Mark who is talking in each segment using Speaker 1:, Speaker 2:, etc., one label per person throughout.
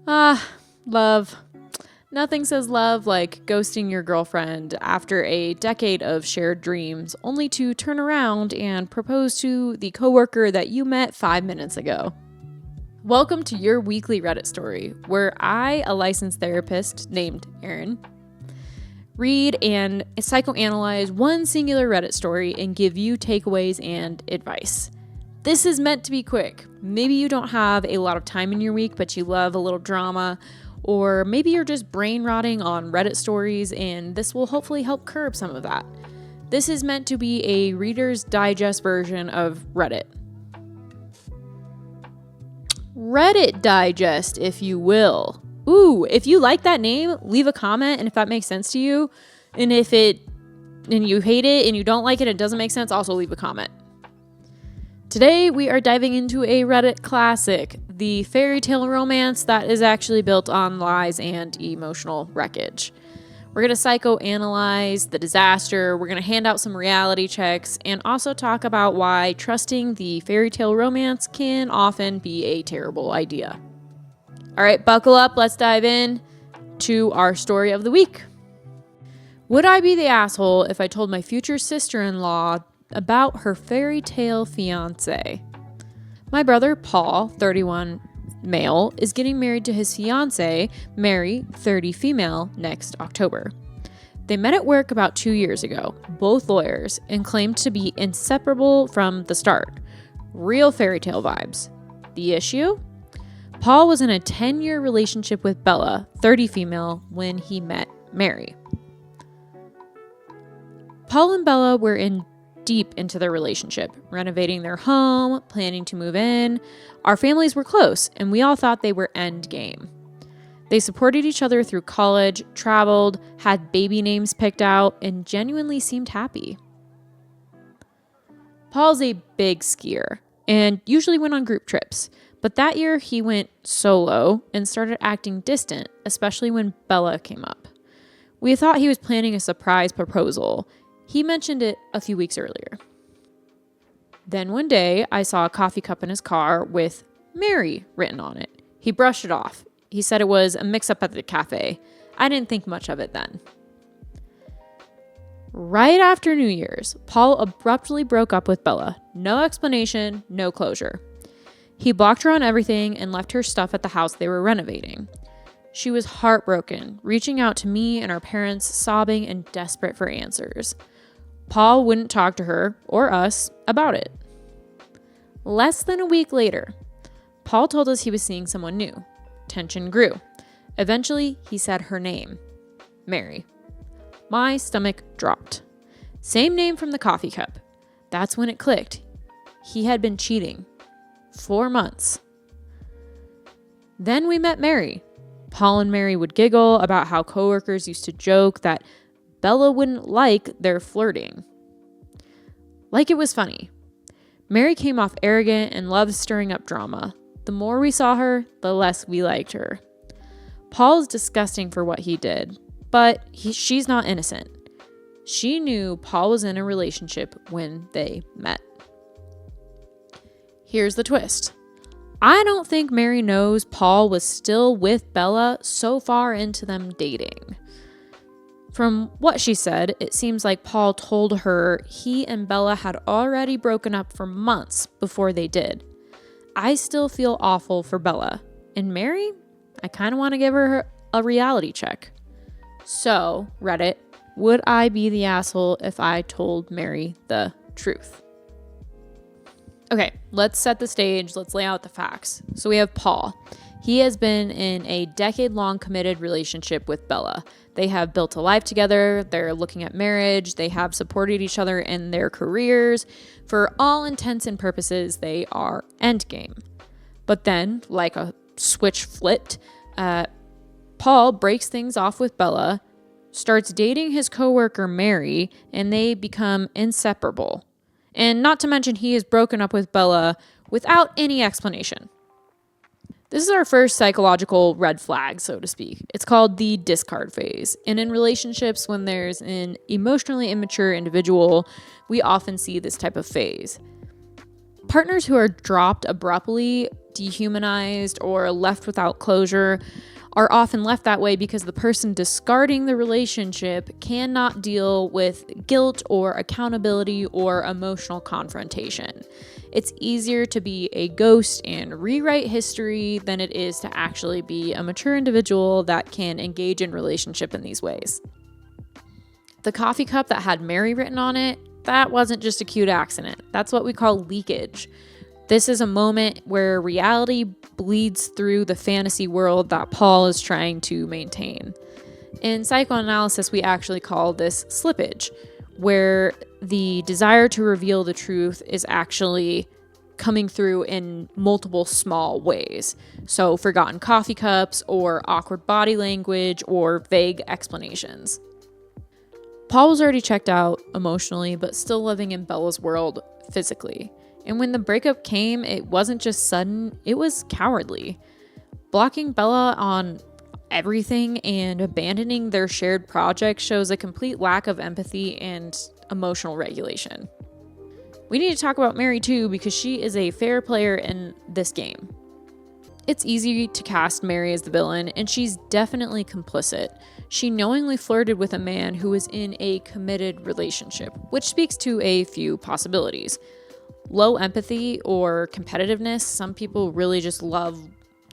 Speaker 1: Love. Nothing says love like ghosting your girlfriend after a decade of shared dreams, only to turn around and propose to the coworker that you met 5 minutes ago. Welcome to your weekly Reddit story, where I, a licensed therapist named Erin, read and psychoanalyze one singular Reddit story and give you takeaways and advice. This is meant to be quick. Maybe you don't have a lot of time in your week, but you love a little drama, or maybe you're just brain rotting on Reddit stories, and this will hopefully help curb some of that. This is meant to be a Reader's Digest version of Reddit. Reddit Digest, if you will. Ooh, if you like that name, leave a comment, and if that makes sense to you, and if you hate it and you don't like it, it doesn't make sense, also leave a comment. Today, we are diving into a Reddit classic, the fairy tale romance that is actually built on lies and emotional wreckage. We're going to psychoanalyze the disaster, we're going to hand out some reality checks, and also talk about why trusting the fairy tale romance can often be a terrible idea. All right, buckle up, let's dive in to our story of the week. Would I be the asshole if I told my future sister-in-law about her fairy tale fiance? My brother, Paul, 31 male, is getting married to his fiance, Mary, 30 female, next October. They met at work about 2 years ago, both lawyers, and claimed to be inseparable from the start. Real fairy tale vibes. The issue? Paul was in a 10-year relationship with Bella, 30 female, when he met Mary. Paul and Bella were deep into their relationship, renovating their home, planning to move in. Our families were close, and we all thought they were end game. They supported each other through college, traveled, had baby names picked out, and genuinely seemed happy. Paul's a big skier, and usually went on group trips, but that year he went solo and started acting distant, especially when Bella came up. We thought he was planning a surprise proposal. He mentioned it a few weeks earlier. Then one day, I saw a coffee cup in his car with Mary written on it. He brushed it off. He said it was a mix-up at the cafe. I didn't think much of it then. Right after New Year's, Paul abruptly broke up with Bella. No explanation, no closure. He blocked her on everything and left her stuff at the house they were renovating. She was heartbroken, reaching out to me and our parents, sobbing and desperate for answers. Paul wouldn't talk to her, or us, about it. Less than a week later, Paul told us he was seeing someone new. Tension grew. Eventually, he said her name, Mary. My stomach dropped. Same name from the coffee cup. That's when it clicked. He had been cheating. 4 months. Then we met Mary. Paul and Mary would giggle about how coworkers used to joke that Bella wouldn't like their flirting. Like it was funny. Mary came off arrogant and loved stirring up drama. The more we saw her, the less we liked her. Paul's disgusting for what he did, but she's not innocent. She knew Paul was in a relationship when they met. Here's the twist. I don't think Mary knows Paul was still with Bella so far into them dating. From what she said, it seems like Paul told her he and Bella had already broken up for months before they did. I still feel awful for Bella. And Mary, I kind of want to give her a reality check. So, Reddit, would I be the asshole if I told Mary the truth? Okay, let's set the stage. Let's lay out the facts. So we have Paul. He has been in a decade-long committed relationship with Bella. They have built a life together. They're looking at marriage. They have supported each other in their careers. For all intents and purposes, they are endgame. But then, like a switch flipped, Paul breaks things off with Bella, starts dating his coworker Mary, and they become inseparable. And not to mention, he has broken up with Bella without any explanation. This is our first psychological red flag, so to speak. It's called the discard phase. And in relationships, when there's an emotionally immature individual, we often see this type of phase. Partners who are dropped abruptly dehumanized or left without closure are often left that way because the person discarding the relationship cannot deal with guilt or accountability or emotional confrontation. It's easier to be a ghost and rewrite history than it is to actually be a mature individual that can engage in relationship in these ways. The coffee cup that had Mary written on it, that wasn't just a cute accident. That's what we call leakage. This is a moment where reality bleeds through the fantasy world that Paul is trying to maintain. In psychoanalysis, we actually call this slippage, where the desire to reveal the truth is actually coming through in multiple small ways. So forgotten coffee cups or awkward body language or vague explanations. Paul was already checked out emotionally, but still living in Bella's world physically. And when the breakup came, it wasn't just sudden, it was cowardly. Blocking Bella on everything and abandoning their shared project shows a complete lack of empathy and emotional regulation. We need to talk about Mary too, because she is a fair player in this game. It's easy to cast Mary as the villain, and she's definitely complicit. She knowingly flirted with a man who was in a committed relationship, which speaks to a few possibilities. Low empathy or competitiveness. Some people really just love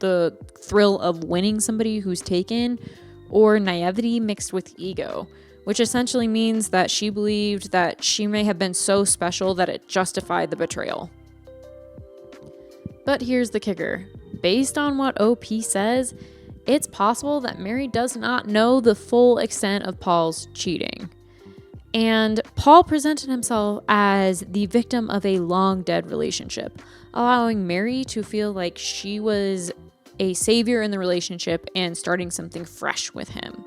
Speaker 1: the thrill of winning somebody who's taken, or naivety mixed with ego, which essentially means that she believed that she may have been so special that it justified the betrayal. But here's the kicker. Based on what OP says, it's possible that Mary does not know the full extent of Paul's cheating. And Paul presented himself as the victim of a long-dead relationship, allowing Mary to feel like she was a savior in the relationship and starting something fresh with him.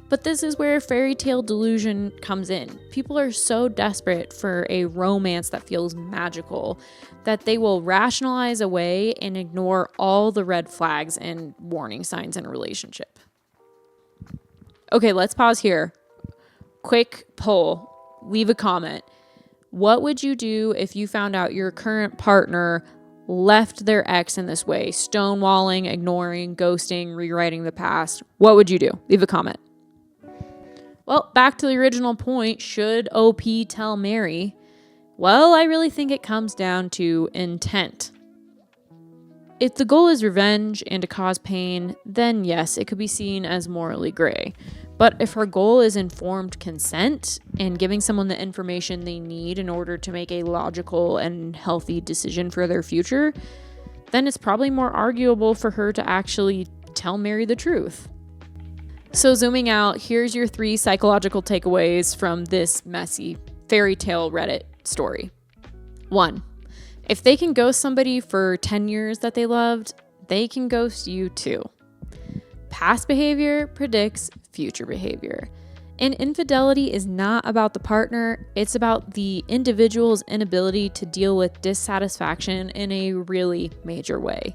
Speaker 1: But this is where fairy tale delusion comes in. People are so desperate for a romance that feels magical that they will rationalize away and ignore all the red flags and warning signs in a relationship. Okay, let's pause here. Quick poll. Leave a comment. What would you do if you found out your current partner left their ex in this way? Stonewalling, ignoring, ghosting, rewriting the past. What would you do? Leave a comment. Well, back to the original point. Should OP tell Mary? Well, I really think it comes down to intent. If the goal is revenge and to cause pain, then yes, it could be seen as morally gray. But if her goal is informed consent and giving someone the information they need in order to make a logical and healthy decision for their future, then it's probably more arguable for her to actually tell Mary the truth. So zooming out, here's your 3 psychological takeaways from this messy fairy tale Reddit story. 1. If they can ghost somebody for 10 years that they loved, they can ghost you too. Past behavior predicts future behavior. And infidelity is not about the partner, it's about the individual's inability to deal with dissatisfaction in a really major way.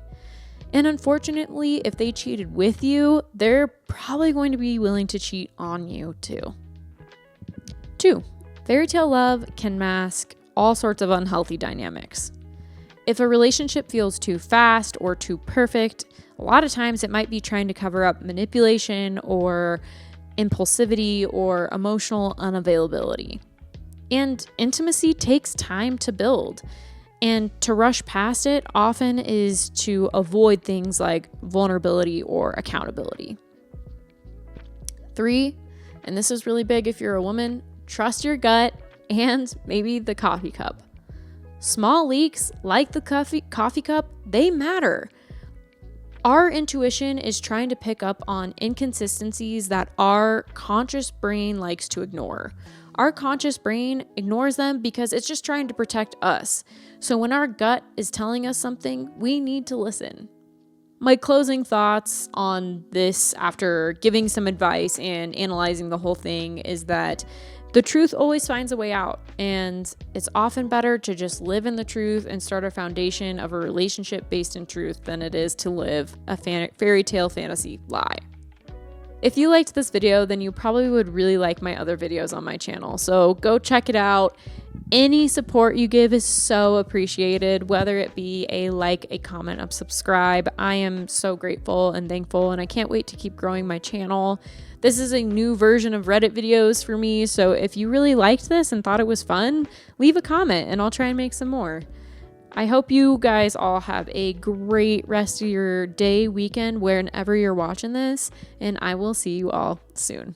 Speaker 1: And unfortunately, if they cheated with you, they're probably going to be willing to cheat on you too. 2. Fairy tale love can mask all sorts of unhealthy dynamics. If a relationship feels too fast or too perfect, a lot of times it might be trying to cover up manipulation or impulsivity or emotional unavailability. And intimacy takes time to build. And to rush past it often is to avoid things like vulnerability or accountability. 3, and this is really big if you're a woman, trust your gut and maybe the coffee cup. Small leaks like the coffee cup, they matter. Our intuition is trying to pick up on inconsistencies that our conscious brain likes to ignore. Our conscious brain ignores them because it's just trying to protect us. So when our gut is telling us something, we need to listen. My closing thoughts on this after giving some advice and analyzing the whole thing is that the truth always finds a way out, and it's often better to just live in the truth and start a foundation of a relationship based in truth than it is to live a fairy tale fantasy lie. If you liked this video, then you probably would really like my other videos on my channel. So go check it out. Any support you give is so appreciated, whether it be a like, a comment, a subscribe. I am so grateful and thankful, and I can't wait to keep growing my channel. This is a new version of Reddit videos for me, so if you really liked this and thought it was fun, leave a comment and I'll try and make some more. I hope you guys all have a great rest of your day, weekend, wherever you're watching this, and I will see you all soon.